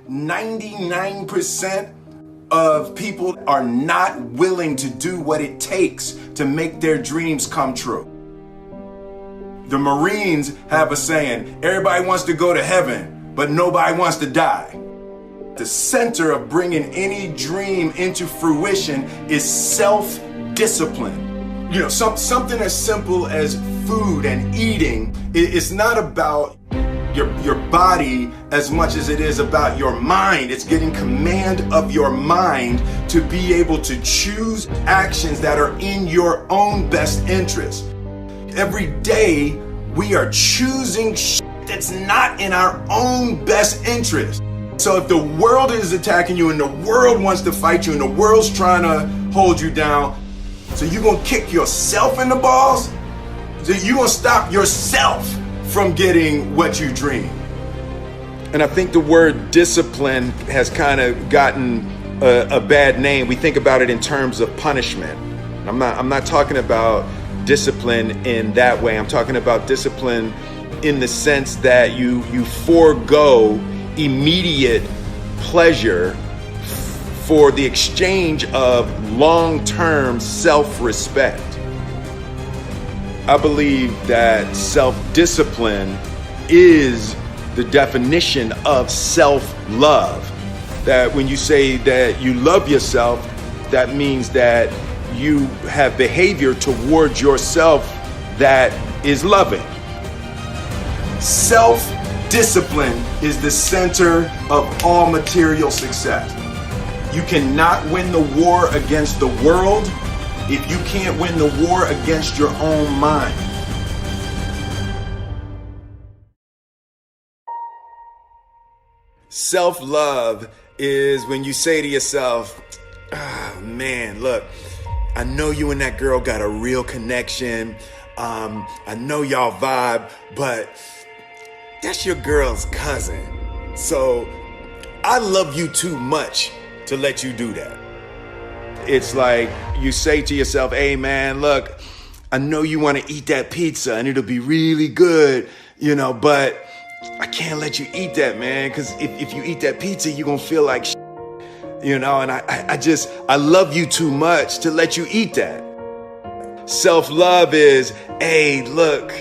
99% of people are not willing to do what it takes to make their dreams come true. The Marines have a saying, everybody wants to go to heaven, but nobody wants to die. The center of bringing any dream into fruition is self-discipline. You know, something as simple as food and eating. It's not about your body as much as it is about your mind. It's getting command of your mind to be able to choose actions that are in your own best interest. Every day we are choosing that's not in our own best interest. So if the world is attacking you and the world wants to fight you and the world's trying to hold you down, so you're gonna kick yourself in the balls? So you're gonna stop yourself from getting what you dream. And I think the word discipline has kind of gotten a bad name. We think about it in terms of punishment. I'm not talking about discipline in that way. I'm talking about discipline in the sense that you forego immediate pleasure for the exchange of long-term self-respect. I believe that self-discipline is the definition of self-love. That when you say that you love yourself, that means that you have behavior towards yourself that is loving. Self-discipline is the center of all material success. You cannot win the war against the world if you can't win the war against your own mind. Self-love is when you say to yourself, oh, man, look, I know you and that girl got a real connection. I know y'all vibe, but that's your girl's cousin. So I love you too much to let you do that. It's like you say to yourself, hey man, look, I know you want to eat that pizza and it'll be really good, you know, but I can't let you eat that, man, because if you eat that pizza, you're going to feel like shit, you know, and I love you too much to let you eat that. Self-love is, hey, look,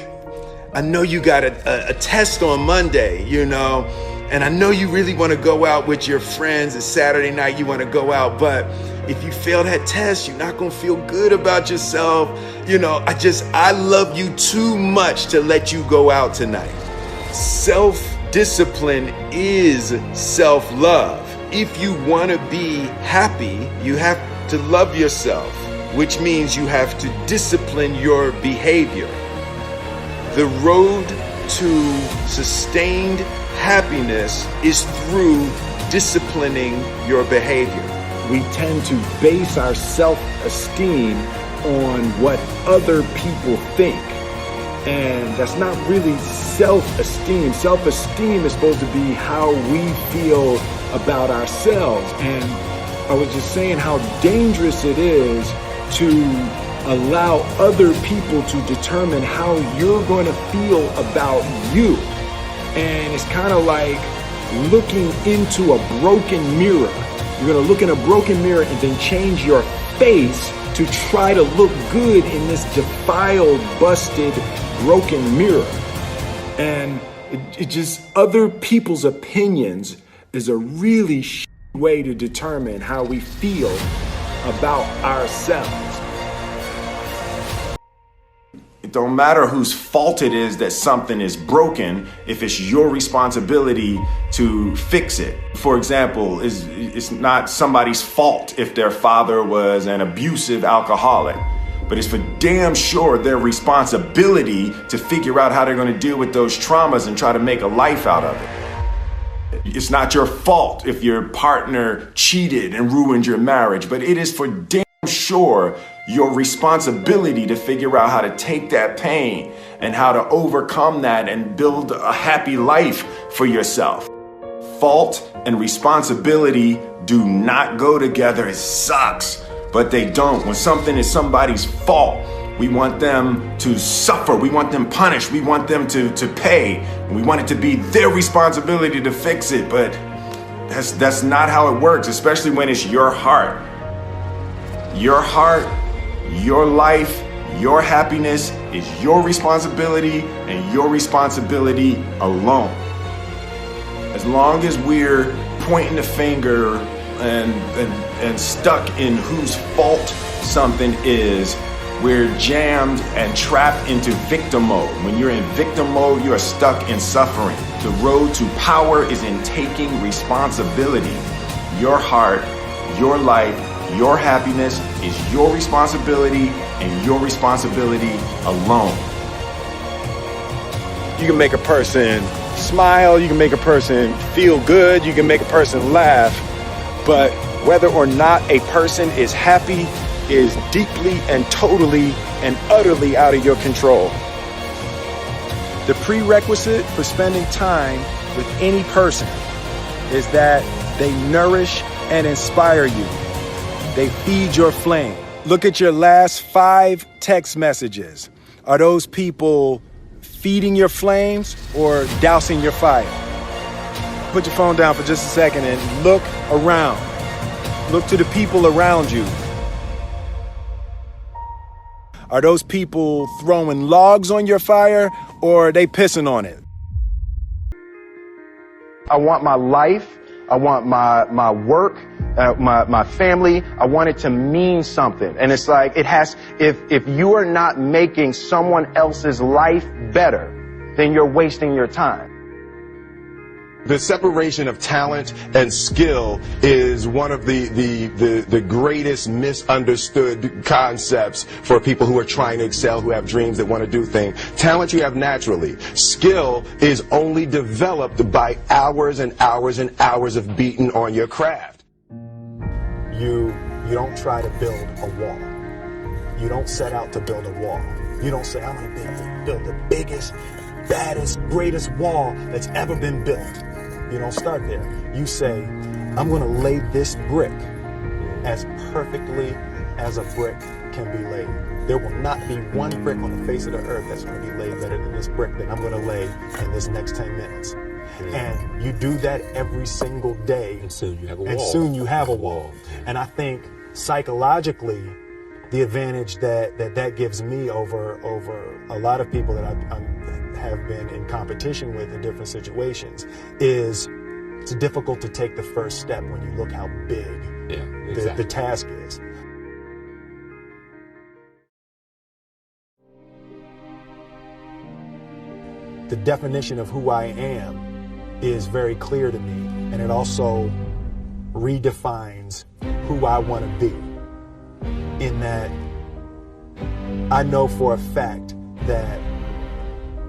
I know you got a test on Monday, you know, and I know you really want to go out with your friends. It's Saturday night, you want to go out, but if you fail that test, you're not going to feel good about yourself. You know, I love you too much to let you go out tonight. Self-discipline is self-love. If you want to be happy, you have to love yourself, which means you have to discipline your behavior. The road to sustained happiness is through disciplining your behavior. We tend to base our self-esteem on what other people think. And that's not really self-esteem. Self-esteem is supposed to be how we feel about ourselves. And I was just saying how dangerous it is to allow other people to determine how you're going to feel about you. And it's kind of like looking into a broken mirror. You're going to look in a broken mirror and then change your face to try to look good in this defiled, busted, broken mirror. And it just, other people's opinions is a really way to determine how we feel about ourselves. It don't matter whose fault it is that something is broken if it's your responsibility to fix it. For example, it's not somebody's fault if their father was an abusive alcoholic, but it's for damn sure their responsibility to figure out how they're going to deal with those traumas and try to make a life out of it. It's not your fault if your partner cheated and ruined your marriage, but it is for damn sure your responsibility to figure out how to take that pain and how to overcome that and build a happy life for yourself. Fault and responsibility do not go together. It sucks, but they don't. When something is somebody's fault, we want them to suffer. We want them punished. We want them to pay. We want it to be their responsibility to fix it. But That's not how it works, especially when it's your heart. Your heart, your life, your happiness is your responsibility and your responsibility alone. As long as we're pointing the finger and stuck in whose fault something is, we're jammed and trapped into victim mode. When you're in victim mode, you are stuck in suffering. The road to power is in taking responsibility. Your heart, your life, your happiness is your responsibility and your responsibility alone. You can make a person smile, you can make a person feel good, you can make a person laugh, but whether or not a person is happy is deeply and totally and utterly out of your control. The prerequisite for spending time with any person is that they nourish and inspire you. They feed your flame. Look at your last 5 text messages. Are those people feeding your flames or dousing your fire? Put your phone down for just a second and look around. Look to the people around you. Are those people throwing logs on your fire or are they pissing on it? I want my life, I want my work, my family, I want it to mean something. And it's like, if you are not making someone else's life better, then you're wasting your time. The separation of talent and skill is one of the greatest misunderstood concepts for people who are trying to excel, who have dreams, that want to do things. Talent you have naturally. Skill is only developed by hours and hours and hours of beating on your craft. You don't try to build a wall. You don't set out to build a wall. You don't say, I'm going to build the biggest, baddest, greatest wall that's ever been built. You don't start there. You say, I'm going to lay this brick as perfectly as a brick can be laid. There will not be one brick on the face of the earth that's going to be laid better than this brick that I'm going to lay in this next 10 minutes. And you do that every single day. And soon you have a wall. And soon you have a wall. And I think psychologically, the advantage that gives me over a lot of people that I have been in competition with in different situations is it's difficult to take the first step when you look how big the task is. The definition of who I am is very clear to me, and it also redefines who I want to be, in that I know for a fact that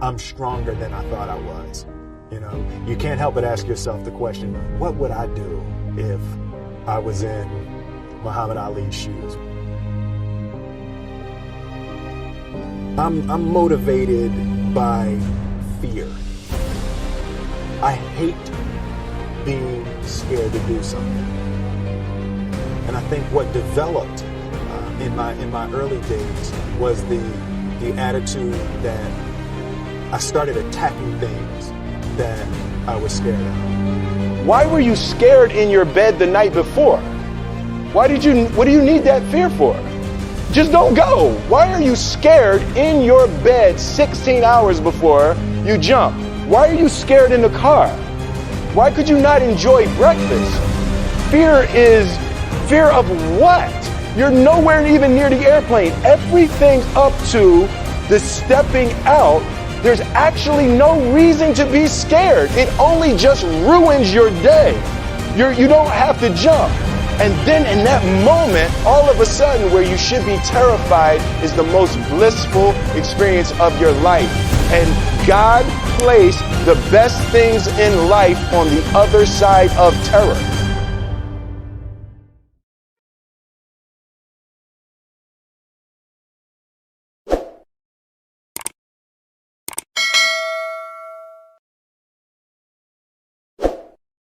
I'm stronger than I thought I was. You know, you can't help but ask yourself the question, what would I do if I was in Muhammad Ali's shoes? I'm motivated by fear. I hate being scared to do something. And I think what developed in my early days was the attitude that I started attacking things that I was scared of. Why were you scared in your bed the night before? What do you need that fear for? Just don't go. Why are you scared in your bed 16 hours before you jump? Why are you scared in the car? Why could you not enjoy breakfast? Fear of what? You're nowhere even near the airplane. Everything up to the stepping out, there's actually no reason to be scared. It only just ruins your day. You don't have to jump. And then in that moment, all of a sudden, where you should be terrified is the most blissful experience of your life. And God placed the best things in life on the other side of terror.